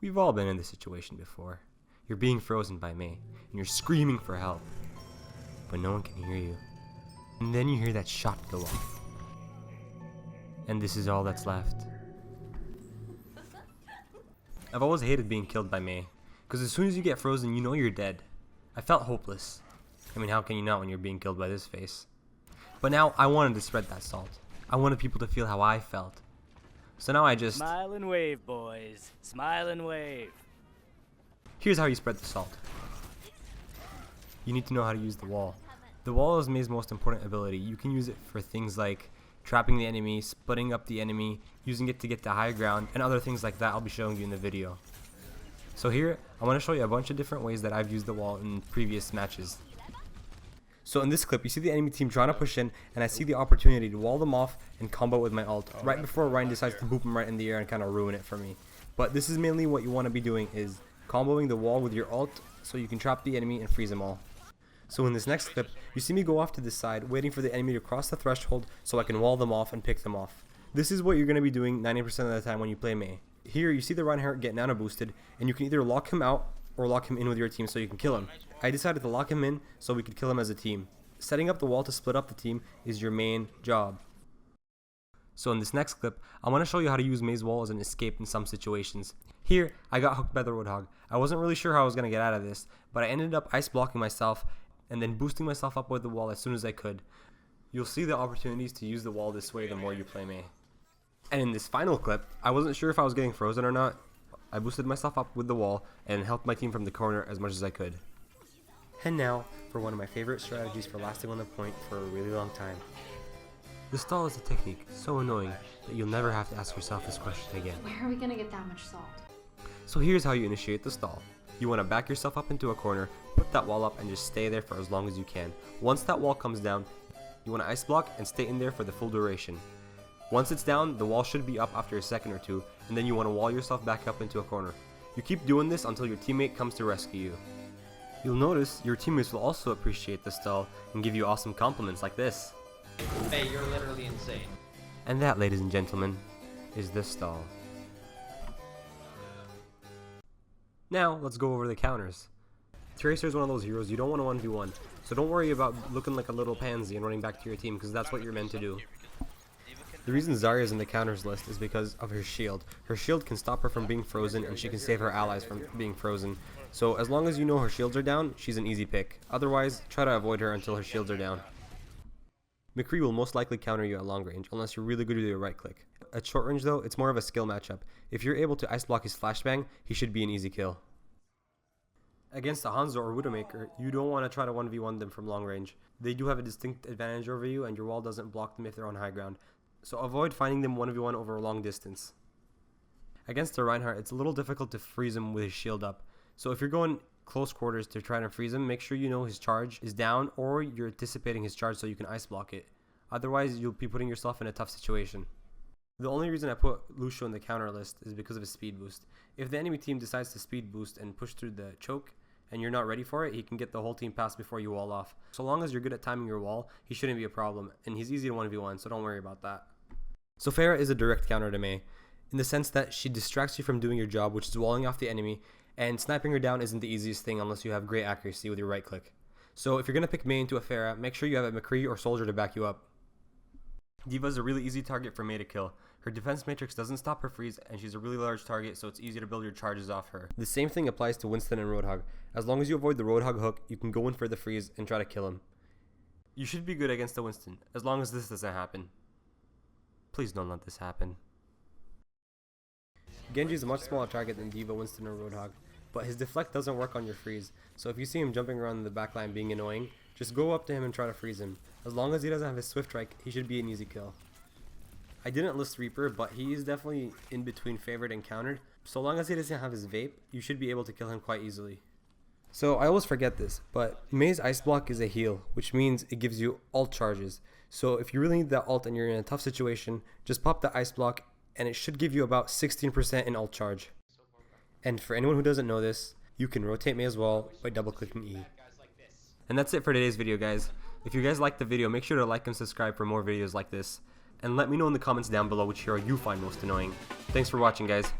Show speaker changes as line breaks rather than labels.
We've all been in this situation before. You're being frozen by Mei, and you're screaming for help, but no one can hear you. And then you hear that shot go off. And this is all that's left. I've always hated being killed by Mei, because as soon as you get frozen, you know you're dead. I felt hopeless. I mean, how can you not when you're being killed by this face? But now I wanted to spread that salt. I wanted people to feel how I felt. So now I just...
Smile and wave, boys. Smile and wave.
Here's how you spread the salt. You need to know how to use the wall. The wall is Mei's most important ability. You can use it for things like trapping the enemy, splitting up the enemy, using it to get to high ground, and other things like that I'll be showing you in the video. So here, I want to show you a bunch of different ways that I've used the wall in previous matches. So in this clip, you see the enemy team trying to push in, and I see the opportunity to wall them off and combo with my ult, right before Ryan decides to boop him right in the air and kind of ruin it for me. But this is mainly what you want to be doing, is comboing the wall with your ult so you can trap the enemy and freeze them all. So in this next clip, you see me go off to the side, waiting for the enemy to cross the threshold so I can wall them off and pick them off. This is what you're going to be doing 90% of the time when you play Mei. Here you see the Reinhardt get nano boosted, and you can either lock him out or lock him in with your team so you can kill him. I decided to lock him in so we could kill him as a team. Setting up the wall to split up the team is your main job. So in this next clip, I want to show you how to use Mei's wall as an escape in some situations. Here, I got hooked by the Roadhog. I wasn't really sure how I was going to get out of this, but I ended up ice blocking myself and then boosting myself up with the wall as soon as I could. You'll see the opportunities to use the wall this way the more you play Mei. And in this final clip, I wasn't sure if I was getting frozen or not. I boosted myself up with the wall and helped my team from the corner as much as I could. And now, for one of my favorite strategies for lasting on the point for a really long time. The stall is a technique so annoying that you'll never have to ask yourself this question again.
Where are we gonna get that much salt?
So here's how you initiate the stall. You want to back yourself up into a corner, put that wall up, and just stay there for as long as you can. Once that wall comes down, you want to ice block and stay in there for the full duration. Once it's down, the wall should be up after a second or two, and then you want to wall yourself back up into a corner. You keep doing this until your teammate comes to rescue you. You'll notice your teammates will also appreciate the stall and give you awesome compliments like this.
Hey, you're literally insane.
And that, ladies and gentlemen, is the stall. Now, let's go over the counters. Tracer is one of those heroes you don't want to 1v1, so don't worry about looking like a little pansy and running back to your team, because that's what you're meant to do. The reason Zarya's in the counters list is because of her shield. Her shield can stop her from being frozen, and she can save her allies from being frozen. So as long as you know her shields are down, she's an easy pick. Otherwise, try to avoid her until her shields are down. McCree will most likely counter you at long range, unless you're really good with your right click. At short range though, it's more of a skill matchup. If you're able to ice block his flashbang, he should be an easy kill. Against a Hanzo or Widowmaker, you don't want to try to 1v1 them from long range. They do have a distinct advantage over you, and your wall doesn't block them if they're on high ground. So avoid finding them 1v1 over a long distance. Against the Reinhardt, it's a little difficult to freeze him with his shield up. So if you're going close quarters to try to freeze him, make sure you know his charge is down, or you're anticipating his charge so you can ice block it. Otherwise, you'll be putting yourself in a tough situation. The only reason I put Lucio in the counter list is because of his speed boost. If the enemy team decides to speed boost and push through the choke, and you're not ready for it, he can get the whole team past before you wall off. So long as you're good at timing your wall, he shouldn't be a problem, and he's easy to 1v1, so don't worry about that. So Pharah is a direct counter to Mei, in the sense that she distracts you from doing your job, which is walling off the enemy, and sniping her down isn't the easiest thing unless you have great accuracy with your right click. So if you're going to pick Mei into a Pharah, make sure you have a McCree or Soldier to back you up. D.Va is a really easy target for Mei to kill. Her defense matrix doesn't stop her freeze, and she's a really large target, so it's easy to build your charges off her. The same thing applies to Winston and Roadhog. As long as you avoid the Roadhog hook, you can go in for the freeze and try to kill him. You should be good against the Winston, as long as this doesn't happen. Please don't let this happen. Genji is a much smaller target than D.Va, Winston, or Roadhog, but his deflect doesn't work on your freeze, so if you see him jumping around in the backline being annoying, just go up to him and try to freeze him. As long as he doesn't have his Swift Strike, he should be an easy kill. I didn't list Reaper, but he is definitely in between favored and countered. So long as he doesn't have his vape, you should be able to kill him quite easily. So I always forget this, but Mei's Ice Block is a heal, which means it gives you ult charges. So if you really need that ult and you're in a tough situation, just pop the Ice Block and it should give you about 16% in ult charge. And for anyone who doesn't know this, you can rotate Mei as well by double clicking E. And that's it for today's video, guys. If you guys liked the video, make sure to like and subscribe for more videos like this. And let me know in the comments down below which hero you find most annoying. Thanks for watching, guys.